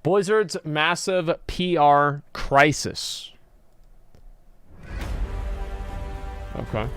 Blizzard's massive PR crisis. Okay.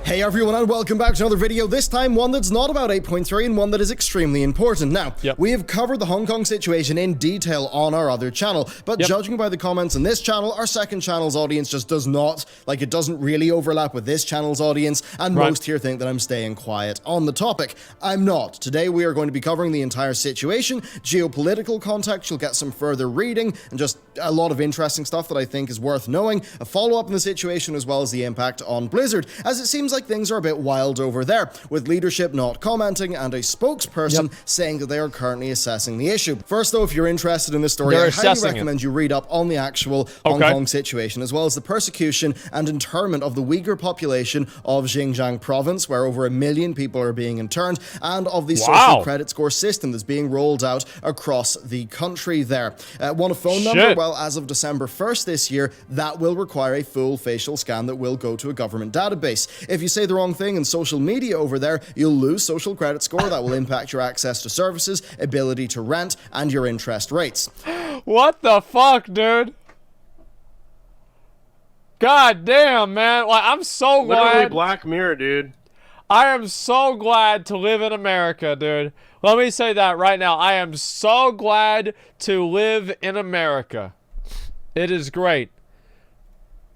Hey everyone, and welcome back to another video, this time one that's not about 8.3 and one that is extremely important. Now, we have covered the Hong Kong situation in detail on our other channel, but judging by the comments on this channel, our second channel's audience just does not, like, it doesn't really overlap with this channel's audience, and most here think that I'm staying quiet on the topic. I'm not. Today we are going to be covering the entire situation, geopolitical context, you'll get some further reading, and just a lot of interesting stuff that I think is worth knowing, a follow-up in the situation as well as the impact on Blizzard, as it seems like things are a bit wild over there, with leadership not commenting and a spokesperson saying that they are currently assessing the issue. First though, if you're interested in this story, I highly recommend you read up on the actual Hong Kong situation, as well as the persecution and internment of the Uyghur population of Xinjiang province, where over 1 million people are being interned, and of the social credit score system that's being rolled out across the country there. Want a phone number? Well, as of December 1st this year, that will require a full facial scan that will go to a government database. If you say the wrong thing in social media over there, you'll lose social credit score that will impact your access to services, ability to rent, and your interest rates. What the fuck, dude? God damn, man. Like, I'm so glad. Literally Black Mirror, dude. I am so glad to live in America, dude. Let me say that right now. I am so glad to live in America. It is great.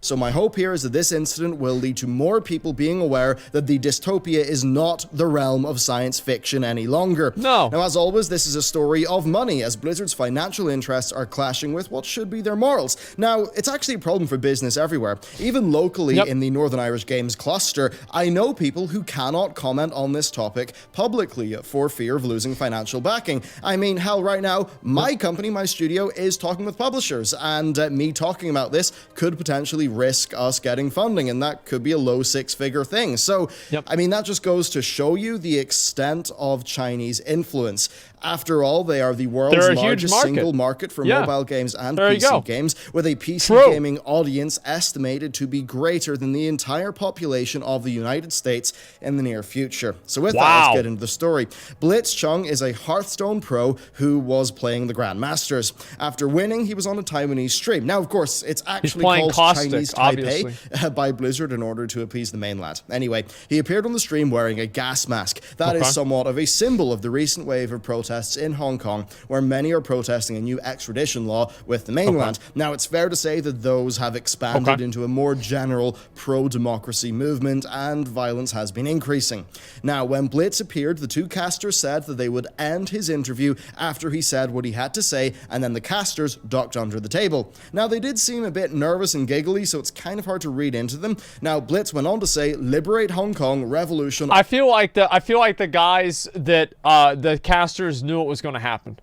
So my hope here is that this incident will lead to more people being aware that the dystopia is not the realm of science fiction any longer. No. Now, as always, this is a story of money, as Blizzard's financial interests are clashing with what should be their morals. Now, it's actually a problem for business everywhere. Even locally in the Northern Irish Games cluster, I know people who cannot comment on this topic publicly for fear of losing financial backing. I mean, hell, right now, my company, my studio, is talking with publishers, and me talking about this could potentially risk us getting funding, and that could be a low six-figure thing. So, I mean, that just goes to show you the extent of Chinese influence. After all, they are the world's largest single market for mobile games and PC games, with a PC gaming audience estimated to be greater than the entire population of the United States in the near future. So with that, let's get into the story. Blitzchung is a Hearthstone pro who was playing the Grandmasters. After winning, he was on a Taiwanese stream. Now, of course, it's actually called Chinese Taipei by Blizzard in order to appease the mainland. Anyway, he appeared on the stream wearing a gas mask. That is somewhat of a symbol of the recent wave of protests in Hong Kong, where many are protesting a new extradition law with the mainland. Now, it's fair to say that those have expanded into a more general pro-democracy movement, and violence has been increasing. Now, when Blitz appeared, the two casters said that they would end his interview after he said what he had to say, and then the casters ducked under the table. Now, they did seem a bit nervous and giggly, so it's kind of hard to read into them. Now, Blitz went on to say, "Liberate Hong Kong, revolution." I feel like the guys that the casters knew it was going to happen.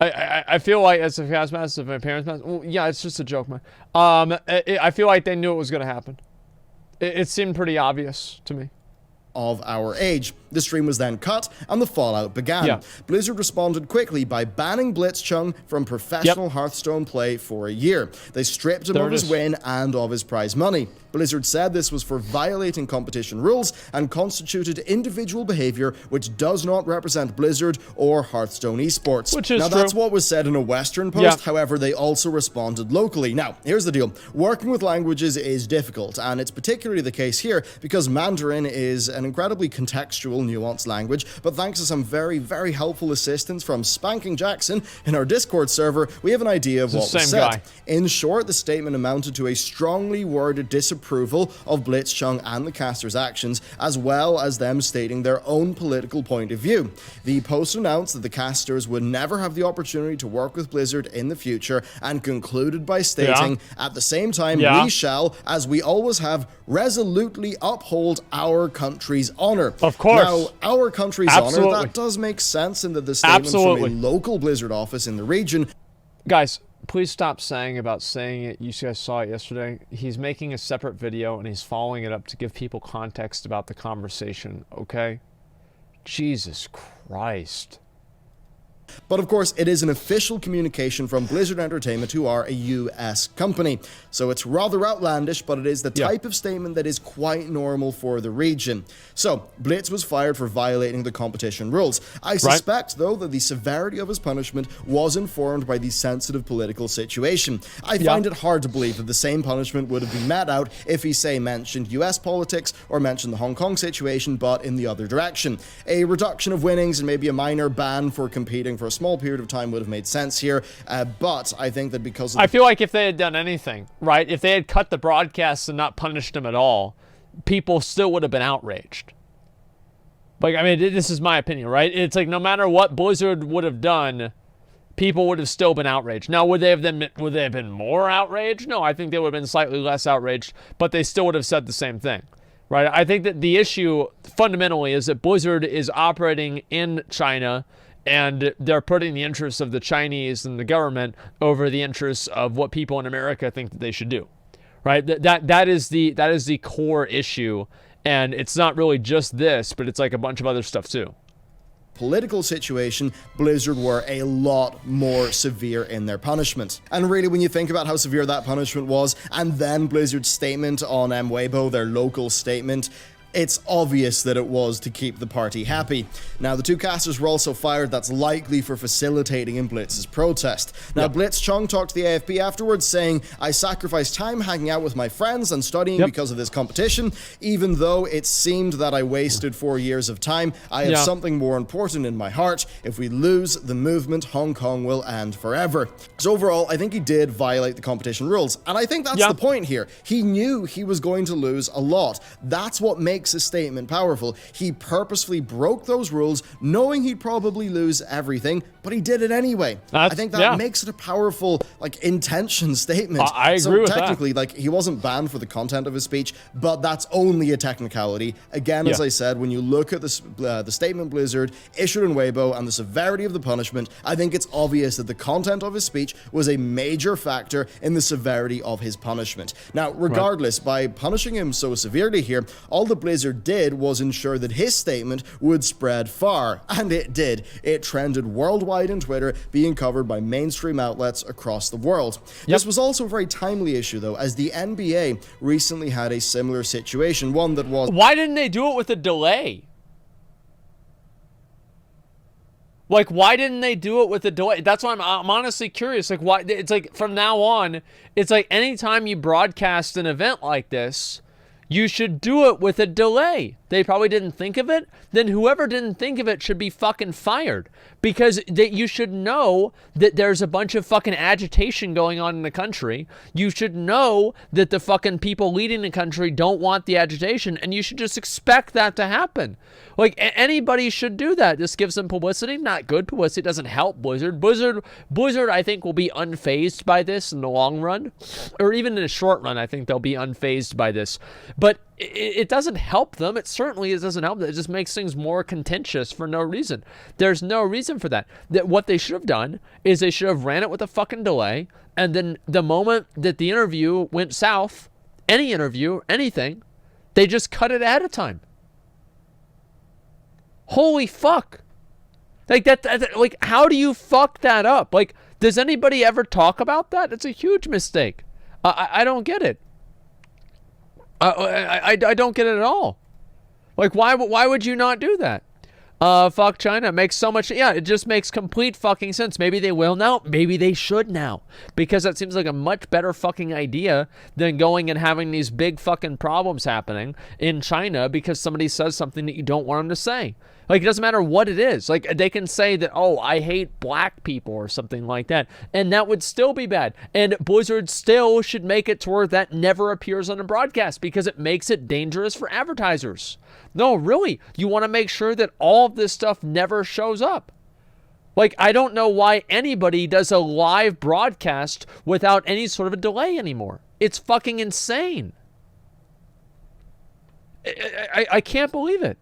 I feel like as a gas mask, if my parents mask, well, yeah, it's just a joke, man. I feel like they knew it was going to happen. It seemed pretty obvious to me. Of our age. The stream was then cut, and the fallout began. Blizzard responded quickly by banning Blitzchung from professional Hearthstone play for a year. They stripped him of his win and of his prize money. Blizzard said this was for violating competition rules and constituted individual behavior which does not represent Blizzard or Hearthstone esports. Now, that's what was said in a Western post. However, they also responded locally. Now, here's the deal. Working with languages is difficult, and it's particularly the case here because Mandarin is an incredibly contextual, nuanced language, but thanks to some very, very helpful assistance from Spanking Jackson in our Discord server, we have an idea of what was said. In short, the statement amounted to a strongly worded disapproval of Blitzchung and the casters' actions, as well as them stating their own political point of view. The post announced that the casters would never have the opportunity to work with Blizzard in the future, and concluded by stating, at the same time, we shall, as we always have, resolutely uphold our country's honor. Of course. Now, our country's honor, that does make sense in the statement from a local Blizzard office in the region. Guys, please stop saying it. You guys saw it yesterday. He's making a separate video, and he's following it up to give people context about the conversation, okay? Jesus Christ. But of course, it is an official communication from Blizzard Entertainment, who are a US company. So it's rather outlandish, but it is the type of statement that is quite normal for the region. So, Blitz was fired for violating the competition rules. I suspect, though, that the severity of his punishment was informed by the sensitive political situation. I find it hard to believe that the same punishment would have been met out if he, say, mentioned US politics or mentioned the Hong Kong situation, but in the other direction. A reduction of winnings and maybe a minor ban for competing for a small period of time would have made sense here, but I think that because of I feel like if they had done anything, right, if they had cut the broadcasts and not punished him at all, people still would have been outraged. Like, I mean, this is my opinion, right? It's like no matter what Blizzard would have done, people would have still been outraged. Now, would they have been more outraged? No, I think they would have been slightly less outraged, but they still would have said the same thing, right? I think that the issue fundamentally is that Blizzard is operating in China, and they're putting the interests of the Chinese and the government over the interests of what people in America think that they should do, right? That is the core issue. And it's not really just this, but it's like a bunch of other stuff too. Political situation, Blizzard were a lot more severe in their punishment. And really, when you think about how severe that punishment was, and then Blizzard's statement on Weibo, their local statement, it's obvious that it was to keep the party happy. Now, the two casters were also fired. That's likely for facilitating in Blitz's protest. Now, Blitz Chung talked to the AFP afterwards, saying, "I sacrificed time hanging out with my friends and studying because of this competition. Even though it seemed that I wasted 4 years of time, I have something more important in my heart. If we lose the movement, Hong Kong will end forever." So overall, I think he did violate the competition rules. And I think that's the point here. He knew he was going to lose a lot. That's what makes his statement powerful. He purposefully broke those rules, knowing he'd probably lose everything, but he did it anyway. I think that makes it a powerful, intention statement. I agree with that. So technically, he wasn't banned for the content of his speech, but that's only a technicality. Again, as I said, when you look at the statement Blizzard issued in Weibo and the severity of the punishment, I think it's obvious that the content of his speech was a major factor in the severity of his punishment. Now, regardless, by punishing him so severely here, all the Blizzard did was ensure that his statement would spread far, and it did. It trended worldwide on Twitter, being covered by mainstream outlets across the world. This was also a very timely issue, though, as the NBA recently had a similar situation, one that was... Why didn't they do it with a delay? Why didn't they do it with a delay? That's why I'm honestly curious. Why? It's from now on, it's anytime you broadcast an event like this, you should do it with a delay. They probably didn't think of it. Then whoever didn't think of it should be fucking fired. Because you should know that there's a bunch of fucking agitation going on in the country. You should know that the fucking people leading the country don't want the agitation, and you should just expect that to happen. Anybody should do that. This gives them publicity. Not good publicity. It doesn't help Blizzard. Blizzard, I think, will be unfazed by this in the long run. Or even in the short run, I think they'll be unfazed by this. But it doesn't help them. It certainly doesn't help them. It just makes things more contentious for no reason. There's no reason for that. What they should have done is they should have ran it with a fucking delay, and then the moment that the interview went south, any interview, anything, they just cut it ahead of time. Holy fuck. How do you fuck that up? Does anybody ever talk about that? It's a huge mistake. I don't get it. I don't get it at all. Why would you not do that? Fuck China. It makes so much... Yeah, it just makes complete fucking sense. Maybe they will now. Maybe they should now. Because that seems like a much better fucking idea than going and having these big fucking problems happening in China because somebody says something that you don't want them to say. It doesn't matter what it is. They can say that, oh, I hate black people or something like that. And that would still be bad. And Blizzard still should make it to where that never appears on a broadcast because it makes it dangerous for advertisers. No, really. You want to make sure that all of this stuff never shows up. I don't know why anybody does a live broadcast without any sort of a delay anymore. It's fucking insane. I can't believe it.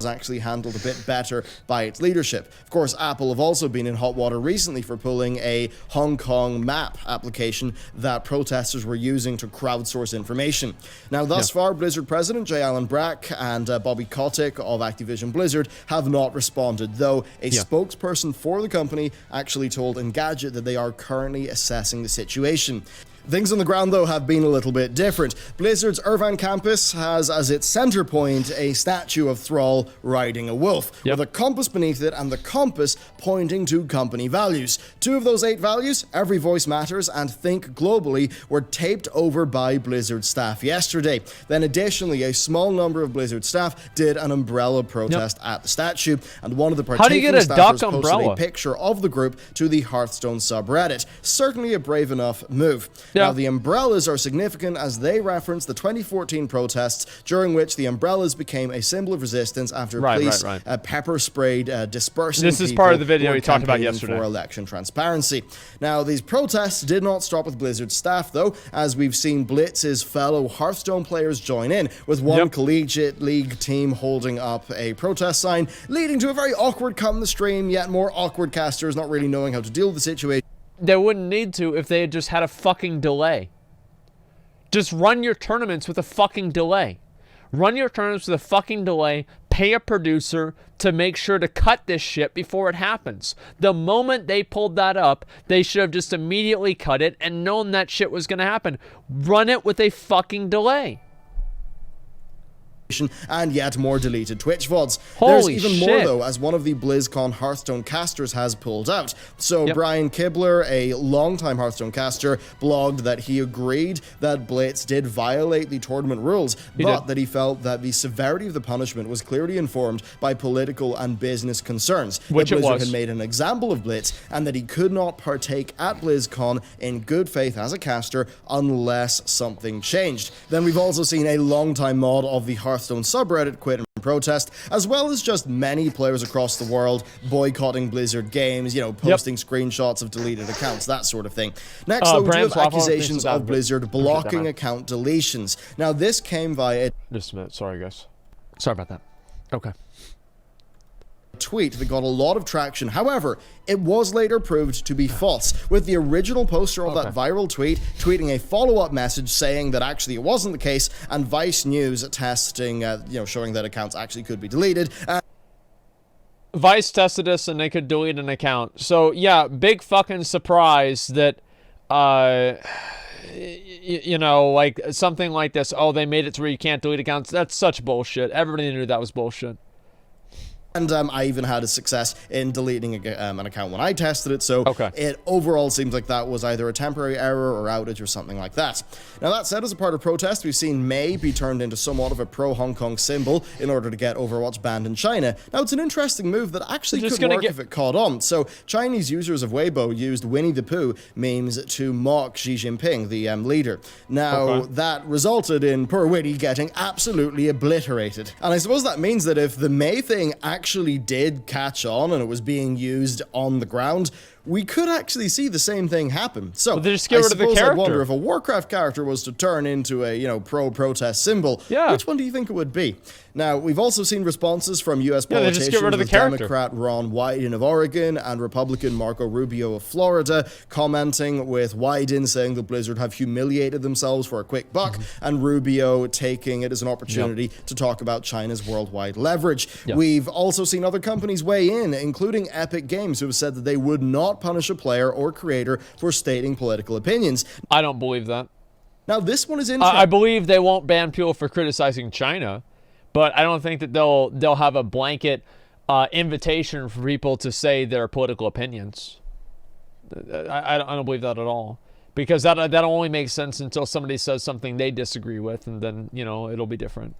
actually handled a bit better by its leadership. Of course, Apple have also been in hot water recently for pulling a Hong Kong map application that protesters were using to crowdsource information. Now, thus far, Blizzard President J. Allen Brack and Bobby Kotick of Activision Blizzard have not responded, though a spokesperson for the company actually told Engadget that they are currently assessing the situation. Things on the ground, though, have been a little bit different. Blizzard's Irvine campus has as its center point a statue of Thrall riding a wolf, with a compass beneath it and the compass pointing to company values. 2 of those 8 values, every voice matters and think globally, were taped over by Blizzard staff yesterday. Then additionally, a small number of Blizzard staff did an umbrella protest at the statue, and one of the partaking staffers posted a picture of the group to the Hearthstone subreddit. Certainly a brave enough move. Now, the umbrellas are significant as they reference the 2014 protests, during which the umbrellas became a symbol of resistance after police pepper sprayed dispersing This is part of the video we talked about yesterday. For election transparency. Now, these protests did not stop with Blizzard staff, though, as we've seen Blitz's fellow Hearthstone players join in, with one collegiate league team holding up a protest sign, leading to a very awkward cut in the stream, yet more awkward casters not really knowing how to deal with the situation. They wouldn't need to if they had just had a fucking delay. Just run your tournaments with a fucking delay. Run your tournaments with a fucking delay. Pay a producer to make sure to cut this shit before it happens. The moment they pulled that up, they should have just immediately cut it and known that shit was going to happen. Run it with a fucking delay. And yet more deleted Twitch VODs. Holy There's even more, though, as one of the BlizzCon Hearthstone casters has pulled out. So Brian Kibler, a longtime Hearthstone caster, blogged that he agreed that Blitz did violate the tournament rules, but that he felt that the severity of the punishment was clearly informed by political and business concerns. Which that Blizzard had made an example of Blitz, and that he could not partake at BlizzCon in good faith as a caster unless something changed. Then we've also seen a longtime mod of the Hearthstone subreddit quit and protest, as well as just many players across the world boycotting Blizzard games, you know, posting screenshots of deleted accounts, that sort of thing. Next, though, we have accusations of Blizzard blocking account deletions. Now, this came via... Just a minute. Sorry, guys. Sorry about that. Okay. Tweet that got a lot of traction. However, it was later proved to be false, with the original poster of that viral tweet tweeting a follow-up message saying that actually it wasn't the case, and Vice News testing, showing that accounts actually could be deleted. Vice tested this and they could delete an account. So yeah, big fucking surprise that you know, like something like this. Oh, they made it to where you can't delete accounts. That's such bullshit. Everybody knew that was bullshit. And I even had a success in deleting an account when I tested it, so it overall seems like that was either a temporary error or outage or something like that. Now, that said, as a part of protest, we've seen May be turned into somewhat of a pro-Hong Kong symbol in order to get Overwatch banned in China. Now, it's an interesting move that actually could work if it caught on. So, Chinese users of Weibo used Winnie the Pooh memes to mock Xi Jinping, the leader. Now, that resulted in poor Winnie getting absolutely obliterated. And I suppose that means that if the May thing actually did catch on and it was being used on the ground, we could actually see the same thing happen. So, they just get rid of the character. I wonder if a Warcraft character was to turn into a, pro-protest symbol, which one do you think it would be? Now, we've also seen responses from U.S. politicians, just get rid of the character. Democrat Ron Wyden of Oregon and Republican Marco Rubio of Florida, commenting with Wyden saying that Blizzard have humiliated themselves for a quick buck, and Rubio taking it as an opportunity to talk about China's worldwide leverage. We've also seen other companies weigh in, including Epic Games, who have said that they would not punish a player or creator for stating political opinions. I don't believe that. Now, this one is interesting. I believe they won't ban people for criticizing China, but I don't think that they'll have a blanket invitation for people to say their political opinions. I don't believe that at all, because that only makes sense until somebody says something they disagree with, and then it'll be different.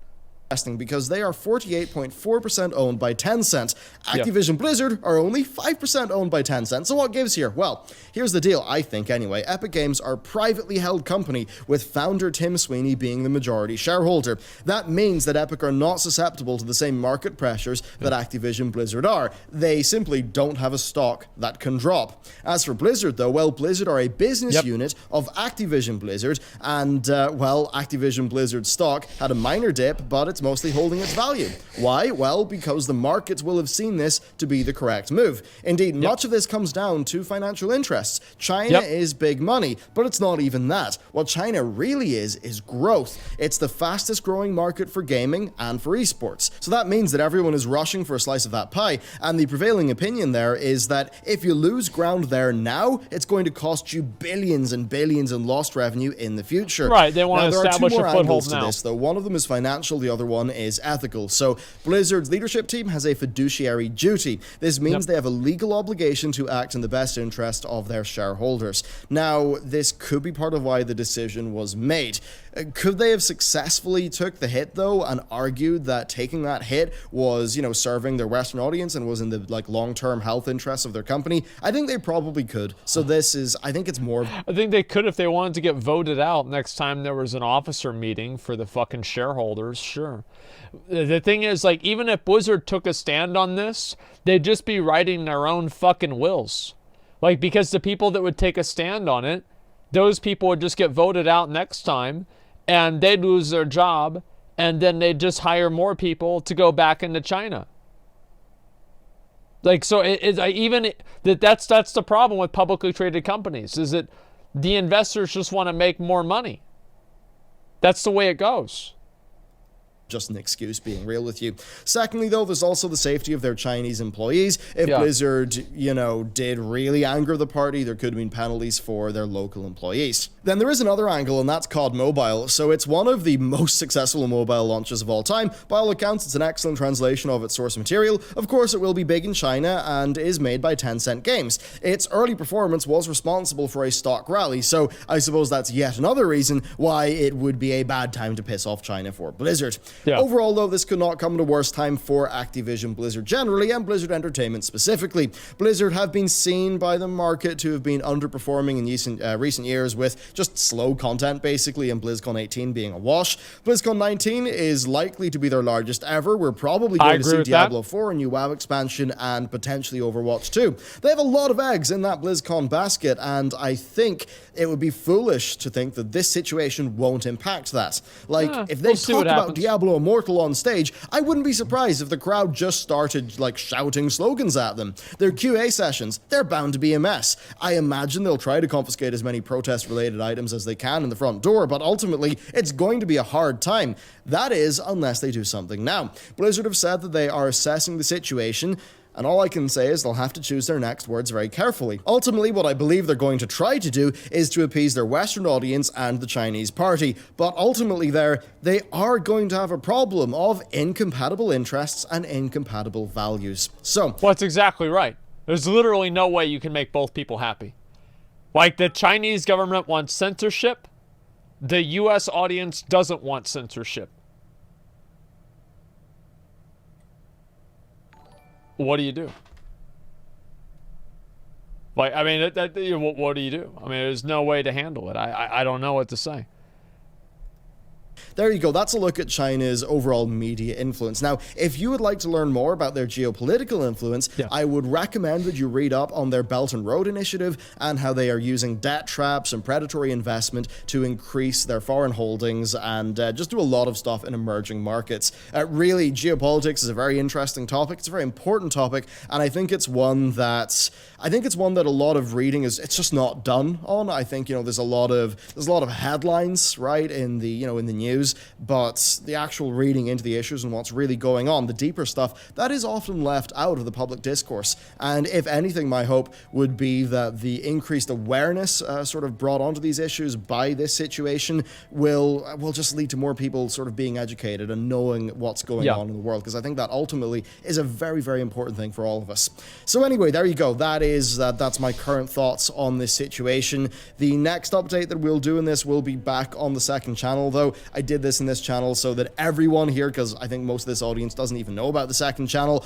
Because they are 48.4% owned by Tencent. Activision Blizzard are only 5% owned by Tencent. So what gives here? Well, here's the deal, I think anyway. Epic Games are a privately held company, with founder Tim Sweeney being the majority shareholder. That means that Epic are not susceptible to the same market pressures that Activision Blizzard are. They simply don't have a stock that can drop. As for Blizzard, though, well, Blizzard are a business unit of Activision Activision Blizzard, and, Activision Blizzard stock had a minor dip, but its mostly holding its value. Why? Well, because the markets will have seen this to be the correct move. Indeed, much of this comes down to financial interests. China is big money, but it's not even that. What China really is growth. It's the fastest growing market for gaming and for esports. So that means that everyone is rushing for a slice of that pie, and the prevailing opinion there is that if you lose ground there now, it's going to cost you billions and billions in lost revenue in the future. Right, they want to establish a foothold now. This, though. One of them is financial, the other one is ethical. So Blizzard's leadership team has a fiduciary duty. This means they have a legal obligation to act in the best interest of their shareholders. Now, this could be part of why the decision was made. Could they have successfully took the hit, though, and argued that taking that hit was, serving their Western audience and was in the long-term health interests of their company? I think they probably could. So I think it's more... I think they could if they wanted to get voted out next time there was an officer meeting for the fucking shareholders, sure. The thing is, even if Blizzard took a stand on this, they'd just be writing their own fucking wills. Because the people that would take a stand on it, those people would just get voted out next time, and they'd lose their job, and then they'd just hire more people to go back into China. That's the problem with publicly traded companies, is that the investors just want to make more money. That's the way it goes. Just an excuse, being real with you. Secondly, though, there's also the safety of their Chinese employees. If Blizzard, did really anger the party, there could have been penalties for their local employees. Then there is another angle, and that's COD Mobile. So it's one of the most successful mobile launches of all time. By all accounts, it's an excellent translation of its source material. Of course, it will be big in China and is made by Tencent Games. Its early performance was responsible for a stock rally, so I suppose that's yet another reason why it would be a bad time to piss off China for Blizzard. Yeah. Overall, though, this could not come at a worse time for Activision Blizzard generally and Blizzard Entertainment specifically. Blizzard have been seen by the market to have been underperforming in recent years with just slow content, basically, and BlizzCon 18 being a wash. BlizzCon 19 is likely to be their largest ever. We're probably going to see Diablo 4, a new WoW expansion, and potentially Overwatch 2. They have a lot of eggs in that BlizzCon basket, and I think it would be foolish to think that this situation won't impact that. If they talk about Diablo Immortal on stage, I wouldn't be surprised if the crowd just started shouting slogans at them. Their QA sessions, they're bound to be a mess. I imagine they'll try to confiscate as many protest-related items as they can in the front door, but ultimately, it's going to be a hard time. That is, unless they do something now. Blizzard have said that they are assessing the situation, and all I can say is they'll have to choose their next words very carefully. Ultimately, what I believe they're going to try to do is to appease their Western audience and the Chinese party. But ultimately they are going to have a problem of incompatible interests and incompatible values. So... Well, that's exactly right. There's literally no way you can make both people happy. The Chinese government wants censorship, the U.S. audience doesn't want censorship. What do you do? What do you do? There's no way to handle it. I don't know what to say. There you go. That's a look at China's overall media influence. Now, if you would like to learn more about their geopolitical influence, I would recommend that you read up on their Belt and Road Initiative and how they are using debt traps and predatory investment to increase their foreign holdings and just do a lot of stuff in emerging markets. Really, geopolitics is a very interesting topic. It's a very important topic, and I think it's one that a lot of reading it's just not done on. I think there's a lot of headlines, right, in the news, but the actual reading into the issues and what's really going on, the deeper stuff, that is often left out of the public discourse. And if anything, my hope would be that the increased awareness sort of brought onto these issues by this situation will just lead to more people sort of being educated and knowing what's going on in the world, because I think that ultimately is a very, very important thing for all of us. So anyway, there you go. That's my current thoughts on this situation. The next update that we'll do in this will be back on the second channel, though. I did this in this channel so that everyone here, because I think most of this audience doesn't even know about the second channel,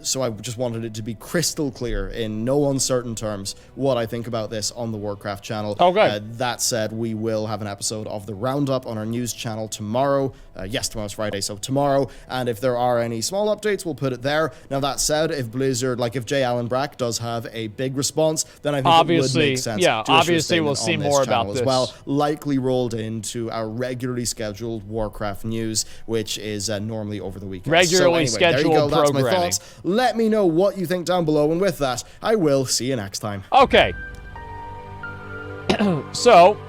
so I just wanted it to be crystal clear in no uncertain terms what I think about this on the Warcraft channel. Okay. That said, we will have an episode of the Roundup on our news channel tomorrow. Tomorrow's Friday, so tomorrow, and if there are any small updates, we'll put it there. Now, that said, if Blizzard, if J. Allen Brack does have a big response, then I think it would make sense. Obviously we'll see more about this as well, likely rolled into our regularly scheduled Warcraft news, which is normally over the weekend. Regularly so anyway, scheduled there you go. That's programming. my thoughts. Let me know what you think down below, and with that, I will see you next time. Okay. So,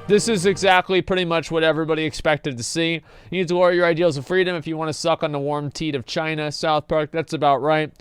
this is exactly pretty much what everybody expected to see. You need to lower your ideals of freedom if you want to suck on the warm teat of China, South Park. That's about right.